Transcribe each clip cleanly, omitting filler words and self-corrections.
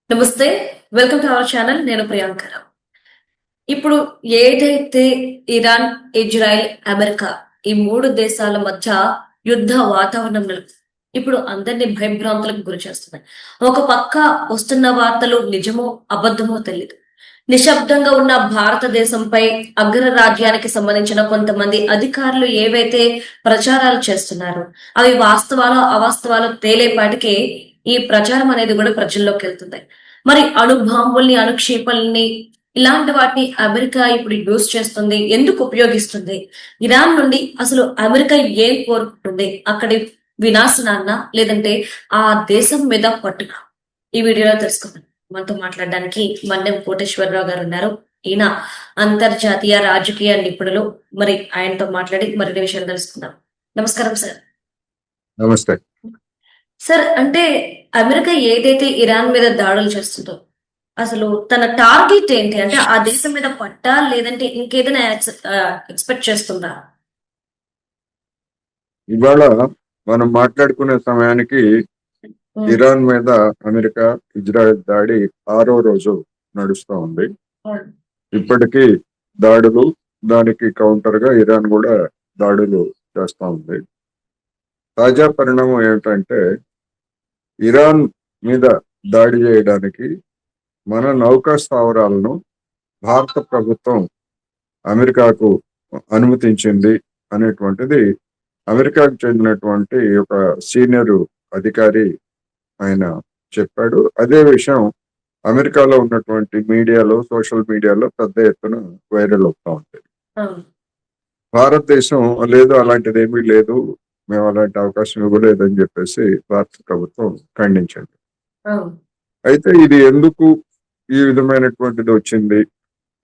నమస్తే. Welcome to our channel. నేను ప్రియాంకర. ఇప్పుడు ఏదైతే ఇరాన్, ఇజ్రాయెల్, అమెరికా ఈ 3 దేశాల మధ్య యుద్ధ వాతావరణం ఇప్పుడు అందరిని భయభ్రాంతులకు గురి చేస్తున్నాయి. ఒక పక్క వస్తున్న వార్తలు నిజమో, అబద్ధమో తెలీదు. నిశ్శబ్దంగా ఉన్న భారతదేశంపై అగ్రరాజ్యానికి సంబంధించిన కొంతమంది అధికారులు ఏవైతే ప్రచారాలు చేస్తున్నారో, అవి వాస్తవాలో, అవాస్తవాలో తేలేపాటికి ఈ ప్రచారం అనేది కూడా ప్రజల్లోకి వెళ్తుంది. మరి అణు బాంబుల్ని, అణుక్షేపణల్ని ఇలాంటి వాటిని అమెరికా ఇప్పుడు యూజ్ చేస్తుంది. ఎందుకు ఉపయోగిస్తుంది? ఇరాన్ నుండి అసలు అమెరికా ఏం కోరుకుంటుంది? అక్కడి వినాశనాన్న, లేదంటే ఆ దేశం మీద పట్టున? ఈ వీడియోలో తెలుసుకుందాం. మనతో మాట్లాడడానికి మన్నెం కోటేశ్వరరావు గారు ఉన్నారు. ఈయన అంతర్జాతీయ రాజకీయ నిపుణులు. మరి ఆయనతో మాట్లాడి మరిన్ని విషయాలు తెలుసుకుందాం. నమస్కారం సార్. నమస్తే సార్, అంటే అమెరికా ఏదైతే ఇరాన్ మీద దాడులు చేస్తుందో అసలు తన టార్గెట్ ఏంటి? అంటే ఆ దేశం మీద పట్టా, లేదంటే ఇంకేదైనా ఎక్స్పెక్ట్ చేస్తుందా? ఇవాళ మనం మాట్లాడుకునే సమయానికి ఇరాన్ మీద అమెరికా, ఇజ్రాయెల్ దాడి 6వ రోజు నడుస్తూ ఉంది. ఇప్పటికీ దాడులు, దానికి కౌంటర్ గా ఇరాన్ కూడా దాడులు చేస్తూ ఉంది. తాజా పరిణామం ఏమిటంటే, ఇరాన్ మీద దాడి చేయడానికి మన నౌకా స్థావరాలను భారత ప్రభుత్వం అమెరికాకు అనుమతించింది అనేటువంటిది అమెరికాకు చెందినటువంటి ఒక సీనియర్ అధికారి ఆయన చెప్పాడు. అదే విషయం అమెరికాలో ఉన్నటువంటి మీడియాలో, సోషల్ మీడియాలో పెద్ద ఎత్తున వైరల్ అవుతా ఉంది. భారతదేశం లేదు, అలాంటిది ఏమీ లేదు, మేము అలాంటి అవకాశం ఇవ్వలేదని చెప్పేసి భారత ప్రభుత్వం ఖండించింది. అయితే ఇది ఎందుకు ఈ విధమైనటువంటిది వచ్చింది,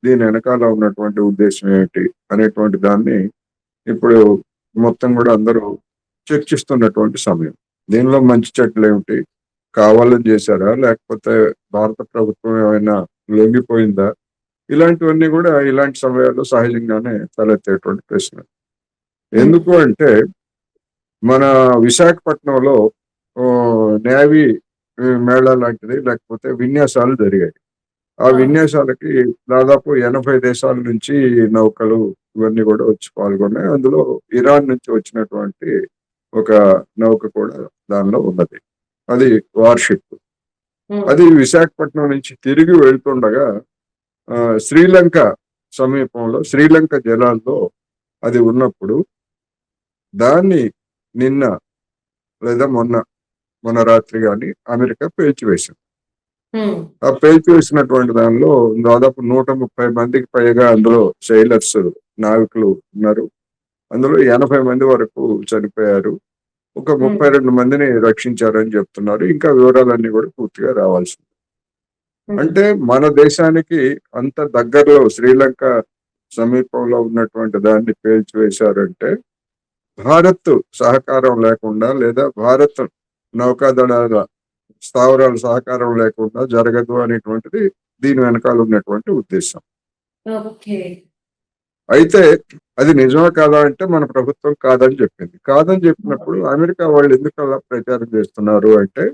దీని వెనకాల ఉన్నటువంటి ఉద్దేశం ఏంటి అనేటువంటి దాన్ని ఇప్పుడు మొత్తం కూడా అందరూ చర్చిస్తున్నటువంటి సమయం. దీనిలో మంచి చెట్లు ఏమిటి, కావాలని చేశారా, లేకపోతే భారత ప్రభుత్వం ఏమైనా లొంగిపోయిందా, ఇలాంటివన్నీ కూడా ఇలాంటి సమయాల్లో సహజంగానే తలెత్తేటువంటి ప్రశ్న. ఎందుకు అంటే, మన విశాఖపట్నంలో నేవీ మేళా లాంటిది, లేకపోతే విన్యాసాలు జరిగాయి. ఆ విన్యాసాలకి దాదాపు 80 దేశాల నుంచి నౌకలు ఇవన్నీ కూడా వచ్చి పాల్గొన్నాయి. అందులో ఇరాన్ నుంచి వచ్చినటువంటి ఒక నౌక కూడా దానిలో ఉన్నది. అది వార్షిప్. అది విశాఖపట్నం నుంచి తిరిగి వెళ్తుండగా శ్రీలంక సమీపంలో, శ్రీలంక జలాల్లో అది ఉన్నప్పుడు దాన్ని నిన్న లేదా మొన్న రాత్రి కానీ అమెరికా పేల్చివేసింది. ఆ పేల్చివేసినటువంటి దానిలో దాదాపు 130 మందికి పైగా అందులో సైలర్స్, నావికులు ఉన్నారు. అందులో 80 మంది వరకు చనిపోయారు. ఒక 32 మందిని రక్షించారని చెప్తున్నారు. ఇంకా వివరాలన్నీ కూడా పూర్తిగా రావాల్సింది. అంటే మన దేశానికి అంత దగ్గరలో శ్రీలంక సమీపంలో ఉన్నటువంటి దాన్ని పేల్చివేశారంటే భారత్ సహకారం లేకుండా, లేదా భారత్ నౌకాదళాల స్థావరాల సహకారం లేకుండా జరగదు అనేటువంటిది దీని వెనకాల ఉన్నటువంటి ఉద్దేశం. అయితే అది నిజమే కాదా అంటే మన ప్రభుత్వం కాదని చెప్పింది. కాదని చెప్పినప్పుడు అమెరికా వాళ్ళు ఎందుకు అలా ప్రచారం చేస్తున్నారు అంటే,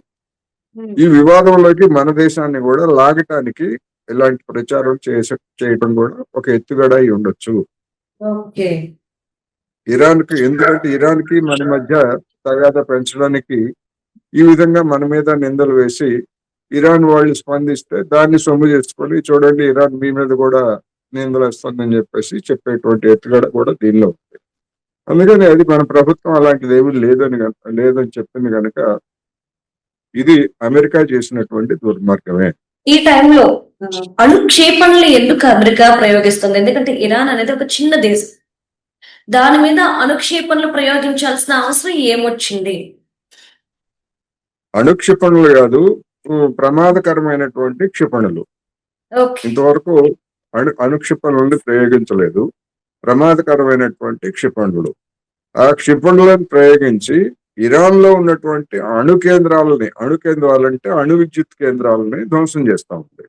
ఈ వివాదంలోకి మన దేశాన్ని కూడా లాగటానికి ఇలాంటి ప్రచారం చేయడం కూడా ఒక ఎత్తుగడ అయి ఉండొచ్చు. ఎందుకంటే ఇరాన్ కి మన మధ్య తగాదా పెంచడానికి ఈ విధంగా మన మీద నిందలు వేసి ఇరాన్ వాళ్ళు స్పందిస్తే దాన్ని సొమ్ము చేసుకొని, చూడండి ఇరాన్ మీ మీద కూడా నిందలు వేస్తుందని చెప్పేసి చెప్పేటువంటి ఎత్తుగడ కూడా దీనిలో ఉంది. అందుకని అది మన ప్రభుత్వం అలాంటిది ఏమీ లేదని చెప్పింది కనుక ఇది అమెరికా చేసినటువంటి దుర్మార్గమే. ఈ టైంలో అణుక్షేపణలు ఎందుకు అమెరికా ప్రయోగిస్తుంది? ఎందుకంటే ఇరాన్ అనేది ఒక చిన్న దేశం. దాని మీద అణుక్షేపణలు ప్రయోగించాల్సిన అవసరం ఏమొచ్చింది? అణుక్షిపణులు కాదు, ప్రమాదకరమైనటువంటి క్షిపణులు. ఇంతవరకు అణుక్షిపణుల్ని ప్రయోగించలేదు, ప్రమాదకరమైనటువంటి క్షిపణులు. ఆ క్షిపణులను ప్రయోగించి ఇరాన్ లో ఉన్నటువంటి అణు కేంద్రాలంటే అణు విద్యుత్ కేంద్రాలని ధ్వంసం చేస్తా ఉంది.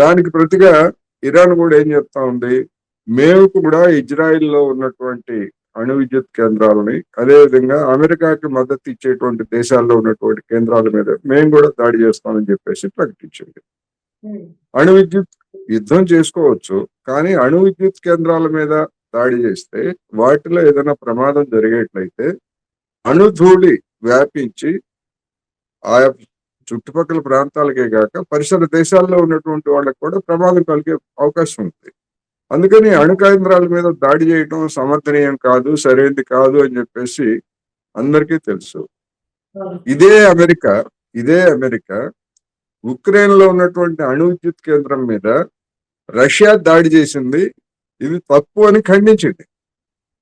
దానికి ప్రతిగా ఇరాన్ కూడా ఏం చెప్తా ఉంది, మేము కూడా ఇజ్రాయిల్ లో ఉన్నటువంటి అణు విద్యుత్ కేంద్రాలని, అదేవిధంగా అమెరికాకి మద్దతు ఇచ్చేటువంటి దేశాల్లో ఉన్నటువంటి కేంద్రాల మీద మేము కూడా దాడి చేస్తామని చెప్పేసి ప్రకటించింది. అణు విద్యుత్ యుద్ధం చేసుకోవచ్చు, కానీ అణు విద్యుత్ కేంద్రాల మీద దాడి చేస్తే వాటిలో ఏదైనా ప్రమాదం జరిగేట్లయితే అణుధూళి వ్యాపించి ఆయా చుట్టుపక్కల ప్రాంతాలకే కాక పరిసర దేశాల్లో ఉన్నటువంటి వాళ్ళకి కూడా ప్రమాదం కలిగే అవకాశం ఉంది. అందుకని అణు కేంద్రాల మీద దాడి చేయడం సమర్థనీయం కాదు, సరైనది కాదు అని చెప్పేసి అందరికీ తెలుసు. ఇదే అమెరికా ఉక్రెయిన్ లో ఉన్నటువంటి అణు విద్యుత్ కేంద్రం మీద రష్యా దాడి చేసింది, ఇది తప్పు అని ఖండించింది.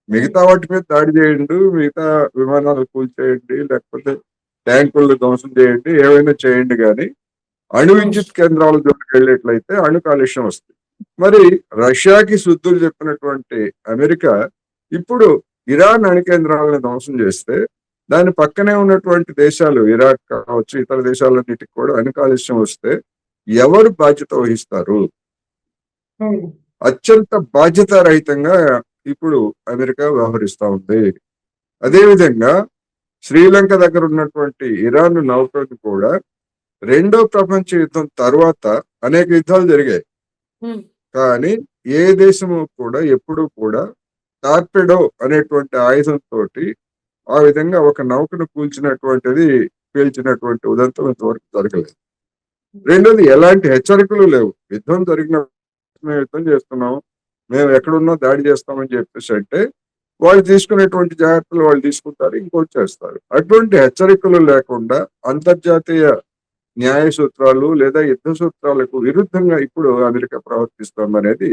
మిగతా వాటి మీద దాడి చేయండి, మిగతా విమానాలు కూల్చేయండి, లేకపోతే ట్యాంకులను ధ్వంసం చేయండి, ఏమైనా చేయండి, కానీ అణు విద్యుత్ కేంద్రాల జోలికి వెళ్ళేట్లయితే అణు కాలుష్యం వస్తుంది. మరి రష్యాకి శుద్ధులు చెప్పినటువంటి అమెరికా ఇప్పుడు ఇరాన్ అణు కేంద్రాలను ధ్వంసం చేస్తే దాని పక్కనే ఉన్నటువంటి దేశాలు ఇరాక్ కావచ్చు, ఇతర దేశాలన్నిటికి కూడా అణు కాలుష్యం వస్తే ఎవరు బాధ్యత వహిస్తారు? అత్యంత బాధ్యతారహితంగా ఇప్పుడు అమెరికా వ్యవహరిస్తా ఉంది. అదేవిధంగా శ్రీలంక దగ్గర ఉన్నటువంటి ఇరాన్ నౌకను కూడా రెండో ప్రపంచ యుద్ధం తర్వాత అనేక యుద్ధాలు జరిగాయి, కానీ ఏ దేశము కూడా ఎప్పుడూ కూడా టార్పెడో అనేటువంటి ఆయుధంతో ఆ విధంగా ఒక నౌకను పేల్చినటువంటి ఉదంతం ఇంతవరకు జరగలేదు. రెండోది, ఎలాంటి హెచ్చరికలు లేవు. యుద్ధం జరిగిన మేము యుద్ధం చేస్తున్నాం, మేము ఎక్కడున్నా దాడి చేస్తామని చెప్పేసి అంటే వాళ్ళు తీసుకునేటువంటి జాగ్రత్తలు వాళ్ళు తీసుకుంటారు, ఇంకోటి చేస్తారు. అటువంటి హెచ్చరికలు లేకుండా అంతర్జాతీయ న్యాయ సూత్రాలు లేదా యుద్ధ సూత్రాలకు విరుద్ధంగా ఇప్పుడు అమెరికా ప్రవర్తిస్తోందనేది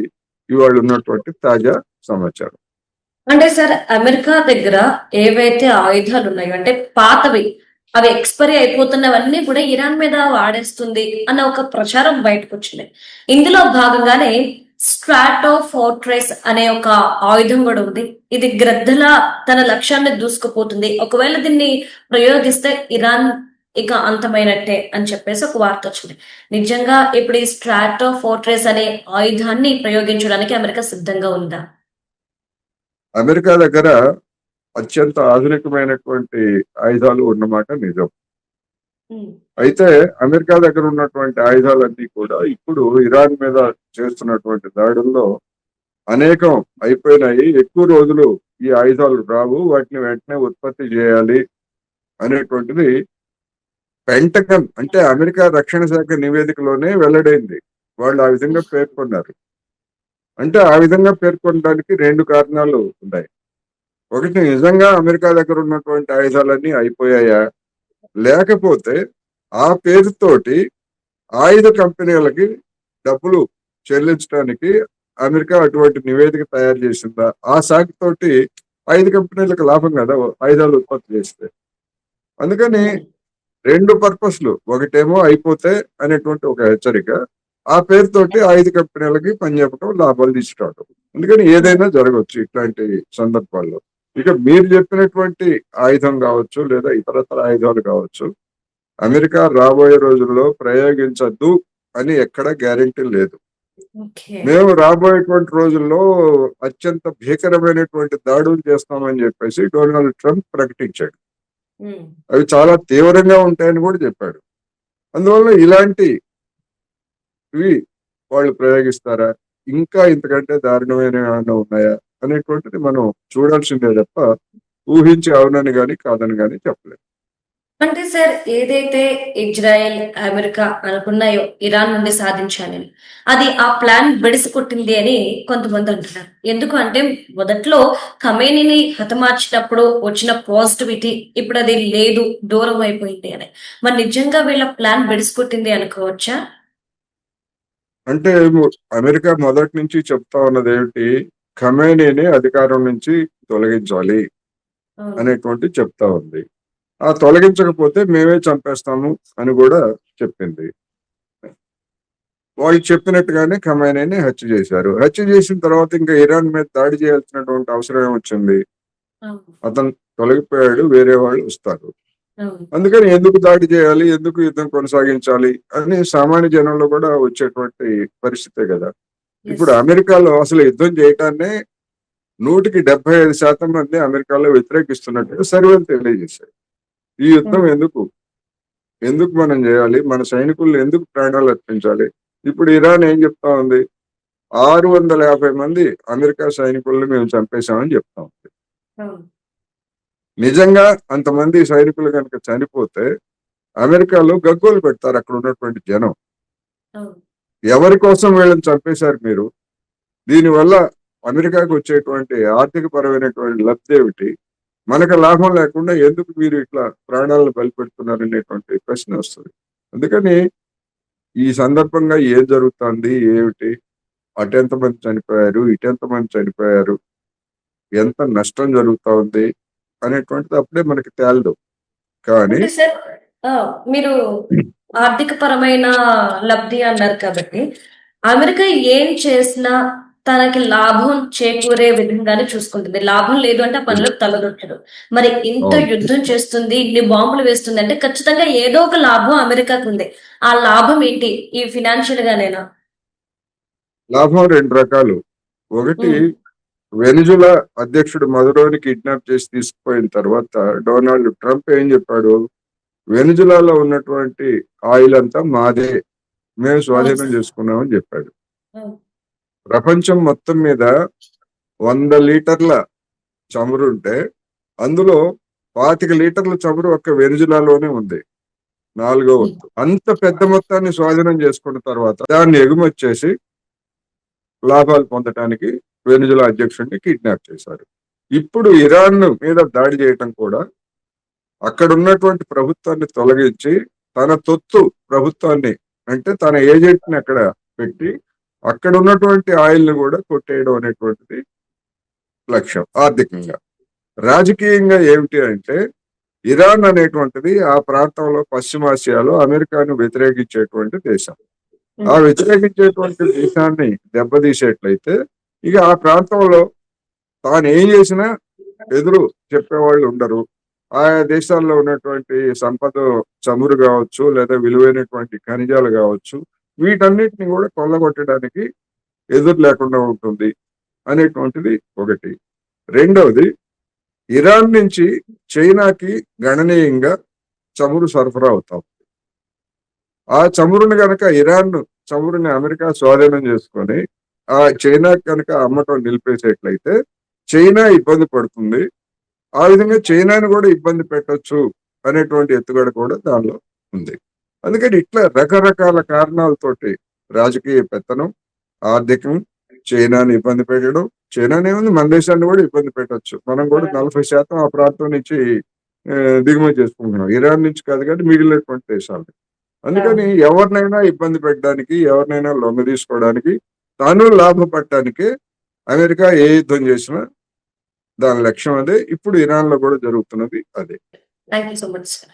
ఇవాళ ఉన్నటువంటి తాజా సమాచారం. అంటే సార్, అమెరికా దగ్గర ఏవైతే ఆయుధాలు ఉన్నాయో, అంటే పాతవి, అవి ఎక్స్పైరీ అయిపోతున్నవన్నీ కూడా ఇరాన్ మీద వాడేస్తుంది అన్న ఒక ప్రచారం బయటకు వచ్చింది. ఇందులో భాగంగానే స్ట్రాటో ఫోర్ట్రెస్ అనే ఒక ఆయుధం కూడా ఉంది. ఇది గ్రద్దలా తన లక్ష్యాన్ని దూసుకుపోతుంది, ఒకవేళ దీన్ని ప్రయోగిస్తే ఇరాన్ ఇక అంతమైనట్టే అని చెప్పేసి ఒక వార్త వచ్చింది. నిజంగా ఇప్పుడు ఈ స్ట్రాటో ఫోర్ట్రెస్ అనే ఆయుధాన్ని ప్రయోగించడానికి అమెరికా సిద్ధంగా ఉందా? అమెరికా దగ్గర అత్యంత ఆధునికమైనటువంటి ఆయుధాలు ఉన్నమాట నిజం. అయితే అమెరికా దగ్గర ఉన్నటువంటి ఆయుధాలన్నీ కూడా ఇప్పుడు ఇరాన్ మీద చేస్తున్నటువంటి దాడుల్లో అనేకం అయిపోయినాయి. ఎక్కువ రోజులు ఈ ఆయుధాలు రావు, వాటిని వెంటనే ఉత్పత్తి చేయాలి అనేటువంటిది పెంటగన్ అంటే అమెరికా రక్షణ శాఖ నివేదికలోనే వెల్లడైంది. వాళ్ళు ఆ విధంగా పేర్కొన్నారు. అంటే ఆ విధంగా పేర్కొనడానికి రెండు కారణాలు ఉన్నాయి. ఒకటి, నిజంగా అమెరికా దగ్గర ఉన్నటువంటి ఆయుధాలన్నీ అయిపోయాయా, లేకపోతే ఆ పేరుతోటి ఆయుధ కంపెనీలకి డబ్బులు చెల్లించడానికి అమెరికా అటువంటి నివేదిక తయారు చేసిందా? ఆ సాకుతోటి ఆయుధ కంపెనీలకు లాభం కదా ఆయుధాలు ఉత్పత్తి చేస్తే. అందుకని రెండు పర్పస్లు, ఒకటేమో అయిపోతే అనేటువంటి ఒక హెచ్చరిక, ఆ పేరుతోటి ఆయుధ కంపెనీలకి పనిచేపటం, లాభాలు తీసుకురావటం. అందుకని ఏదైనా జరగవచ్చు ఇట్లాంటి సందర్భాల్లో. ఇక మీరు చెప్పినటువంటి ఆయుధం కావచ్చు లేదా ఇతరతర ఆయుధాలు కావచ్చు, అమెరికా రాబోయే రోజుల్లో ప్రయోగించద్దు అని ఎక్కడ గ్యారెంటీ లేదు. మేము రాబోయేటువంటి రోజుల్లో అత్యంత భీకరమైనటువంటి దాడులు చేస్తామని చెప్పేసి డొనాల్డ్ ట్రంప్ ప్రకటించాడు. అవి చాలా తీవ్రంగా ఉంటాయని కూడా చెప్పాడు. అందువల్ల ఇలాంటివి వాళ్ళు ప్రయోగిస్తారా, ఇంకా ఇంతకంటే దారుణమైన ఏమైనా ఉన్నాయా అనేటువంటిది మనం చూడాల్సిందే తప్ప ఊహించి అవునని కానీ కాదని కానీ చెప్పలేదు. అంటే సార్, ఏదైతే ఇజ్రాయెల్ అమెరికా అనుకున్నాయో ఇరాన్ నుండి సాధించాలని, అది ఆ ప్లాన్ బెడిసి కొట్టింది అని కొంతమంది అంటున్నారు. ఎందుకు అంటే మొదట్లో ఖమేనీని హతమార్చినప్పుడు వచ్చిన పాజిటివిటీ ఇప్పుడు అది లేదు, దూరం అయిపోయింది అని. మరి నిజంగా వీళ్ళ ప్లాన్ బెడిసి కొట్టింది అనుకోవచ్చా? అంటే అమెరికా మొదటి నుంచి చెప్తా ఉన్నది ఏమిటి, ఖమేనీని అధికారం నుంచి తొలగించాలి అనేటువంటి చెప్తా ఉంది. ఆ తొలగించకపోతే మేమే చంపేస్తాము అని కూడా చెప్పింది. వాళ్ళు చెప్పినట్టుగానే ఖమేనీని హత్య చేశారు. హత్య చేసిన తర్వాత ఇంకా ఇరాన్ మీద దాడి చేయాల్సినటువంటి అవసరం ఏమొచ్చింది? అతను తొలగిపోయాడు, వేరే వాళ్ళు వస్తారు. అందుకని ఎందుకు దాడి చేయాలి, ఎందుకు యుద్ధం కొనసాగించాలి అని సామాన్య జనంలో కూడా వచ్చేటువంటి పరిస్థితే కదా. ఇప్పుడు అమెరికాలో అసలు యుద్ధం చేయటాన్నే 175% మంది అమెరికాలో వ్యతిరేకిస్తున్నట్టుగా సర్వేలు తెలియజేశాయి. ఈ యుద్ధం ఎందుకు మనం చేయాలి? మన సైనికుల్ని ఎందుకు ప్రాణాలు అర్పించాలి? ఇప్పుడు ఇరాన్ ఏం చెప్తా ఉంది? 650 మంది అమెరికా సైనికుల్ని మేము చంపేశామని చెప్తా ఉంది. నిజంగా అంతమంది సైనికులు కనుక చనిపోతే అమెరికాలో గగ్గోలు పెడతారు అక్కడ ఉన్నటువంటి జనం. ఎవరి కోసం వీళ్ళని చంపేశారు మీరు? దీనివల్ల అమెరికాకు వచ్చేటువంటి ఆర్థిక పరమైనటువంటి లబ్ధి ఏమిటి? మనకు లాభం లేకుండా ఎందుకు మీరు ఇట్లా ప్రాణాలను బలిపెడుతున్నారు అనేటువంటి ప్రశ్న వస్తుంది. అందుకని ఈ సందర్భంగా ఏం జరుగుతుంది, ఏమిటి, అటెంతమంది చనిపోయారు, ఇటెంతమంది చనిపోయారు, ఎంత నష్టం జరుగుతా ఉంది అనేటువంటిది అప్పుడే మనకి తేలదు. కానీ అంటే సార్ మీరు ఆర్థిక పరమైన లబ్ధి అన్నారు కాబట్టి అమెరికా ఏం చేసినా తనకి లాభం చేకూరే విధంగానే చూసుకుంటుంది. లాభం లేదు అంటే ఆ పనులకు తలదొట్టదు. మరి ఇంత యుద్ధం చేస్తుంది, ఇన్ని బాంబులు వేస్తుంది అంటే ఖచ్చితంగా ఏదో ఒక లాభం అమెరికాకు ఉంది. ఆ లాభం ఏంటి? ఈ ఫినాన్షియల్ గానేనా? లాభం 2 రకాలు. ఒకటి, వెనిజులా అధ్యక్షుడు మదురోని కిడ్నాప్ చేసి తీసుకుపోయిన తర్వాత డొనాల్డ్ ట్రంప్ ఏం చెప్పాడు? వెనిజులాలో ఉన్నటువంటి ఆయిల్ అంతా మాదే, మేము స్వాధీనం చేసుకున్నామని చెప్పాడు. ప్రపంచం మొత్తం మీద 100 లీటర్ల చమురు ఉంటే అందులో 25 లీటర్ల చమురు ఒక్క వెనిజులాలోనే ఉంది, 4వ వంతు. అంత పెద్ద మొత్తాన్ని స్వాధీనం చేసుకున్న తర్వాత దాన్ని ఎగుమతి చేసి లాభాలు పొందడానికి వెనిజులా అధ్యక్షుడిని కిడ్నాప్ చేశారు. ఇప్పుడు ఇరాన్ మీద దాడి చేయటం కూడా అక్కడ ఉన్నటువంటి ప్రభుత్వాన్ని తొలగించి తన తొత్తు ప్రభుత్వాన్ని, అంటే తన ఏజెంట్ ని అక్కడ పెట్టి అక్కడ ఉన్నటువంటి ఆయిల్ ని కూడా కొట్టేయడం అనేటువంటిది లక్ష్యం. ఆర్థికంగా, రాజకీయంగా ఏమిటి అంటే ఇరాన్ అనేటువంటిది ఆ ప్రాంతంలో పశ్చిమాసియాలో అమెరికాను వ్యతిరేకించేటువంటి దేశం. ఆ వ్యతిరేకించేటువంటి దేశాన్ని దెబ్బతీసేట్లయితే ఇక ఆ ప్రాంతంలో తాను ఏం చేసినా ఎదురు చెప్పేవాళ్ళు ఉండరు. ఆయా దేశాల్లో ఉన్నటువంటి సంపద, చమురు కావచ్చు, లేదా విలువైనటువంటి ఖనిజాలు కావచ్చు, వీటన్నిటిని కూడా కొల్లగొట్టడానికి ఎదురు లేకుండా ఉంటుంది అనేటువంటిది ఒకటి. రెండవది, ఇరాన్ నుంచి చైనాకి గణనీయంగా చమురు సరఫరా అవుతాం. ఆ చమురుని కనుక చమురుని అమెరికా స్వాధీనం చేసుకొని ఆ చైనా కనుక అమ్మటం నిలిపేసేట్లయితే చైనా ఇబ్బంది పడుతుంది. ఆ విధంగా చైనాను కూడా ఇబ్బంది పెట్టొచ్చు అనేటువంటి ఎత్తుగడ కూడా దానిలో ఉంది. అందుకని ఇట్లా రకరకాల కారణాలతోటి రాజకీయ పెత్తనం, ఆర్థికం, చైనాని ఇబ్బంది పెట్టడం. చైనానే ఉంది, మన దేశాన్ని కూడా ఇబ్బంది పెట్టొచ్చు. మనం కూడా 40% ఆ ప్రాంతం నుంచి దిగుమతి చేసుకుంటున్నాం, ఇరాన్ నుంచి కాదు కానీ మిగిలినటువంటి దేశాలు. అందుకని ఎవరినైనా ఇబ్బంది పెట్టడానికి, ఎవరినైనా లొంగ తీసుకోవడానికి, తాను లాభపడటానికే అమెరికా ఏ యుద్ధం చేసినా దాని లక్ష్యం అదే. ఇప్పుడు ఇరాన్ లో కూడా జరుగుతున్నది అదే. Thank you so much sir.